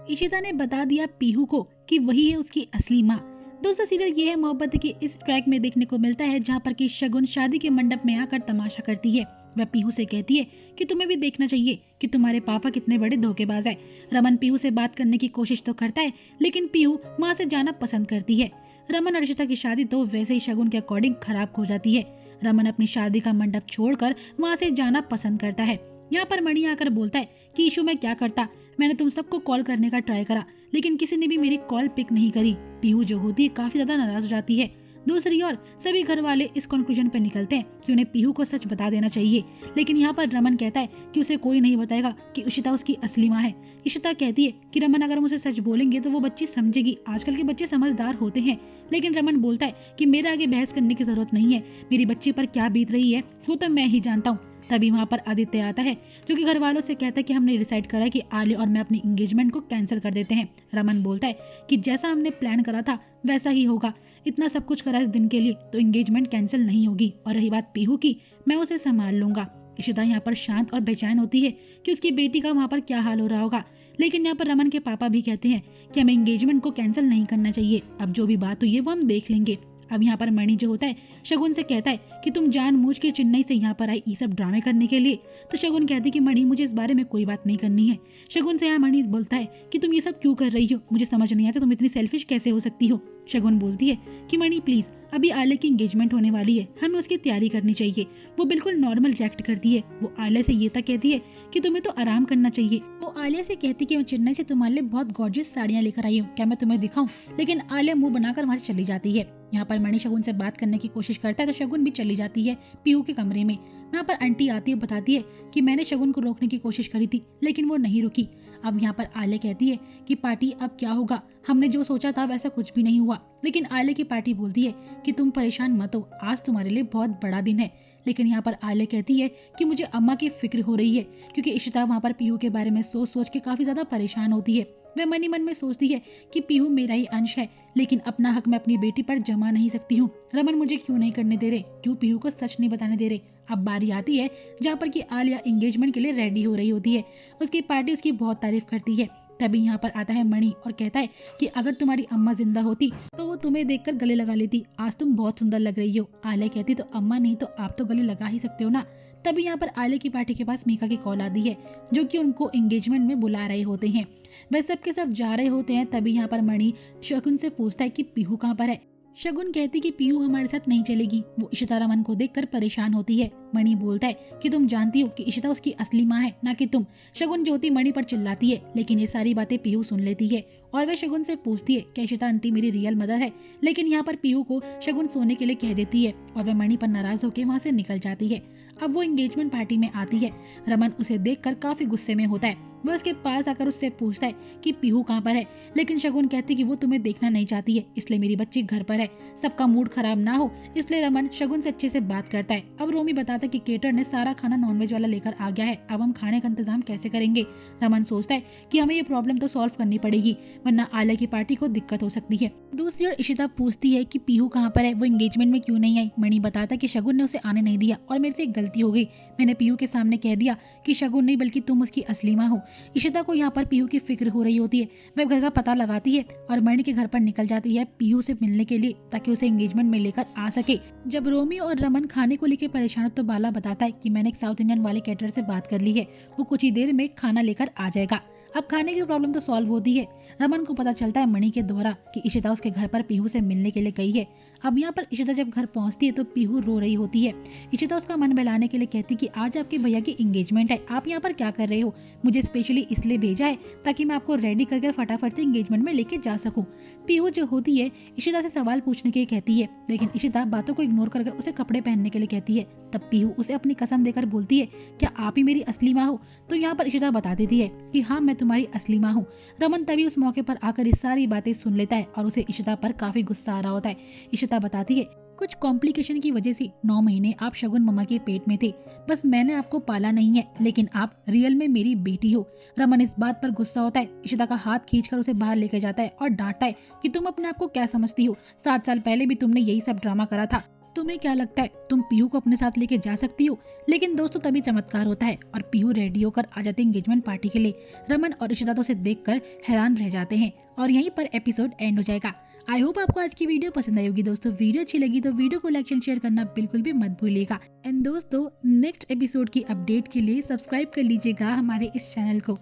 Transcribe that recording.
इशिता ने बता दिया पीहू को कि वही है उसकी असली माँ। दोस्तों, सीरियल ये है मोहब्बत की इस ट्रैक में देखने को मिलता है जहाँ पर कि शगुन शादी के मंडप में आकर तमाशा करती है। वह पीहू से कहती है कि तुम्हें भी देखना चाहिए कि तुम्हारे पापा कितने बड़े धोखेबाज है। रमन पीहू से बात करने की कोशिश तो करता है, लेकिन पीहू वहाँ से जाना पसंद करती है। रमन और इशिता की शादी तो वैसे ही शगुन के अकॉर्डिंग खराब हो जाती है। रमन अपनी शादी का मंडप छोड़कर वहाँ से जाना पसंद करता है। यहाँ पर मणि आकर बोलता है कि इशू मैं क्या करता, मैंने तुम सबको कॉल करने का ट्राई करा, लेकिन किसी ने भी मेरी कॉल पिक नहीं करी। पीहू जो होती है काफी ज्यादा नाराज हो जाती है। दूसरी ओर सभी घर वाले इस कंक्लूजन पर निकलते हैं कि उन्हें पीहू को सच बता देना चाहिए, लेकिन यहाँ पर रमन कहता है कि उसे कोई नहीं बताएगा कि इशिता उसकी असली माँ है। इशिता कहती है कि रमन अगर हम उसे सच बोलेंगे तो वो बच्ची समझेगी, आजकल के बच्चे समझदार होते हैं। लेकिन रमन बोलता है कि मेरे आगे बहस करने की जरूरत नहीं है, मेरी बच्ची पर क्या बीत रही है वो तो मैं ही जानता हूँ। तभी वहाँ पर आदित्य आता है जो कि घर वालों से कहता है कि हमने डिसाइड करा है कि आलिया और मैं अपनी एंगेजमेंट को कैंसिल कर देते हैं। रमन बोलता है कि जैसा हमने प्लान करा था वैसा ही होगा, इतना सब कुछ करा इस दिन के लिए तो एंगेजमेंट कैंसिल नहीं होगी, और रही बात पीहू की, मैं उसे संभाल लूंगा। इशिता यहाँ पर शांत और बेचैन होती है कि उसकी बेटी का वहाँ पर क्या हाल हो रहा होगा, लेकिन यहाँ पर रमन के पापा भी कहते हैं कि हमें एंगेजमेंट को कैंसिल नहीं करना चाहिए, अब जो भी बात हुई है वो हम देख लेंगे। अब यहाँ पर मणि जो होता है शगुन से कहता है कि तुम जानबूझ के चेन्नई से यहाँ पर आई ये सब ड्रामे करने के लिए। तो शगुन कहती है कि मणि मुझे इस बारे में कोई बात नहीं करनी है। शगुन से यहाँ मणि बोलता है कि तुम ये सब क्यों कर रही हो, मुझे समझ नहीं आता तुम इतनी सेल्फिश कैसे हो सकती हो। शगुन बोलती है कि मणि प्लीज, अभी आलिया की एंगेजमेंट होने वाली है, हमें उसकी तैयारी करनी चाहिए। वो बिल्कुल नॉर्मल रिएक्ट करती है। वो आलिया से ये तक कहती है कि तुम्हें तो आराम करना चाहिए। वो आलिया से कहती कि मैं चेन्नई से तुम्हारे लिए बहुत गॉर्जियस साड़ियाँ लेकर आई हूँ, क्या मैं तुम्हें दिखाऊं, लेकिन आलिया मुंह बनाकर वहाँ से चली जाती है। यहाँ पर मणि शगुन से बात करने की कोशिश करता है तो शगुन भी चली जाती है पीहू के कमरे में। यहाँ पर आंटी आती है, बताती है कि मैंने शगुन को रोकने की कोशिश करी थी लेकिन वो नहीं रुकी। अब यहाँ पर आलिया कहती है कि पार्टी अब क्या होगा, हमने जो सोचा था वैसा कुछ भी नहीं हुआ। लेकिन आलिया की पार्टी बोलती है कि तुम परेशान मत हो, आज तुम्हारे लिए बहुत बड़ा दिन है। लेकिन यहाँ पर आलिया कहती है कि मुझे अम्मा की फिक्र हो रही है, क्योंकि इशिता वहाँ पर पीहू के बारे में सोच सोच के काफी ज्यादा परेशान होती है। वह मन ही मन में सोचती है कि पीहू मेरा ही अंश है, लेकिन अपना हक मैं अपनी बेटी पर जमा नहीं सकती हूँ। रमन मुझे क्यों नहीं करने दे रहे, क्यों पीहू को सच नहीं बताने दे रहे। अब बारी आती है जहाँ पर कि आलिया एंगेजमेंट के लिए रेडी हो रही होती है। उसकी पार्टी उसकी बहुत तारीफ करती है। तभी यहाँ पर आता है मणि और कहता है कि अगर तुम्हारी अम्मा जिंदा होती तो वो तुम्हें देखकर गले लगा लेती, आज तुम बहुत सुंदर लग रही हो। आलिया कहती तो अम्मा नहीं तो आप तो गले लगा ही सकते हो ना। तभी यहाँ पर आलिया की पार्टी के पास मीका की कॉल आती है जो कि उनको एंगेजमेंट में बुला रहे होते हैं। वह सब के सब जा रहे होते हैं। तभी यहाँ पर मणि शगुन से पूछता है कि पीहू कहाँ पर है। शगुन कहती कि पीहू हमारे साथ नहीं चलेगी। वो इशिता रमन को देखकर परेशान होती है। मणि बोलता है कि तुम जानती हो कि इशिता उसकी असली माँ है, ना कि तुम। शगुन ज्योति मणि पर चिल्लाती है, लेकिन ये सारी बातें पीहू सुन लेती है और वह शगुन से पूछती है कि इशिता आंटी मेरी रियल मदर है। लेकिन यहाँ पर पीहू को शगुन सोने के लिए कह देती है और वह मणि पर नाराज होकर वहाँ से निकल जाती है। अब वो एंगेजमेंट पार्टी में आती है। रमन उसे देखकर काफी गुस्से में होता है। वह उसके पास आकर उससे पूछता है कि पीहू कहाँ पर है, लेकिन शगुन कहती कि वो तुम्हें देखना नहीं चाहती है, इसलिए मेरी बच्ची घर पर है। सबका मूड खराब ना हो इसलिए रमन शगुन से अच्छे से बात करता है। अब रोमी बताता है कि केटर ने सारा खाना नॉनवेज वाला लेकर आ गया है, अब हम खाने का इंतजाम कैसे करेंगे। रमन सोचता है कि हमें ये प्रॉब्लम तो सॉल्व करनी पड़ेगी, वरना आलिया की पार्टी को दिक्कत हो सकती है। दूसरी ओर इशिता पूछती है कि पीहू कहाँ पर है, वो एंगेजमेंट में क्यों नहीं आई। मणि बताता कि शगुन ने उसे आने नहीं दिया और मेरे से एक गलती हो गई, मैंने पीहू के सामने कह दिया कि शगुन नहीं बल्कि तुम उसकी असली माँ हो। इशिता को यहाँ पर पीहू की फिक्र हो रही होती है। वह घर का पता लगाती है और मणि के घर पर निकल जाती है पीहू से मिलने के लिए, ताकि उसे एंगेजमेंट में लेकर आ सके। जब रोमी और रमन खाने को लेकर परेशान हो तो बाला बताता है कि मैंने एक साउथ इंडियन वाले कैटर से बात कर ली है, वो कुछ ही देर में खाना लेकर आ जाएगा। अब खाने की प्रॉब्लम तो सॉल्व होती है। रमन को पता चलता है मणि के द्वारा कि इशिता उसके घर पर पीहू से मिलने के लिए गई है। अब यहाँ पर इशिता जब घर पहुँचती है तो पीहू रो रही होती है। इशिता उसका मन बहलाने के लिए कहती कि आज आपके भैया की एंगेजमेंट है, आप यहाँ पर क्या कर रहे हो, मुझे स्पेशली इसलिए भेजा है ताकि मैं आपको रेडी करके फटाफट से एंगेजमेंट में लेके जा सकूं। पीहू जो होती है इशिता से सवाल पूछने के लिए कहती है, लेकिन इशिता बातों को इग्नोर कर उसे कपड़े पहनने के लिए कहती है। तब पीहू उसे अपनी कसम देकर बोलती है, क्या आप ही मेरी असली माँ हो। तो यहाँ पर इशिता बता देती है कि हाँ मैं तुम्हारी असली माँ हूँ। रमन तभी उस मौके पर आकर इस सारी बातें सुन लेता है और उसे इशिता पर काफी गुस्सा आ रहा होता है। इशिता बताती है कुछ कॉम्प्लिकेशन की वजह से 9 महीने आप शगुन मम्मा के पेट में थे, बस मैंने आपको पाला नहीं है, लेकिन आप रियल में मेरी बेटी हो। रमन इस बात पर गुस्सा होता है, इशिता का हाथ खींचकर उसे बाहर लेकर जाता है और डांटता है कि तुम अपने आप को क्या समझती हो, 7 साल पहले भी तुमने यही सब ड्रामा करा था। तुम्हें क्या लगता है तुम पीहू को अपने साथ लेके जा सकती हो? लेकिन दोस्तों तभी चमत्कार होता है और पीहू रेडी होकर आ जाते एंगेजमेंट पार्टी के लिए। रमन और इशिता तो उसे देखकर हैरान रह जाते हैं और यहीं पर एपिसोड एंड हो जाएगा। आई होप आपको आज की वीडियो पसंद आई होगी। दोस्तों वीडियो अच्छी लगी तो वीडियो को लाइक एंड शेयर करना बिल्कुल भी मत भूलिएगा। एंड दोस्तों नेक्स्ट एपिसोड की अपडेट के लिए सब्सक्राइब कर लीजिएगा हमारे इस चैनल को।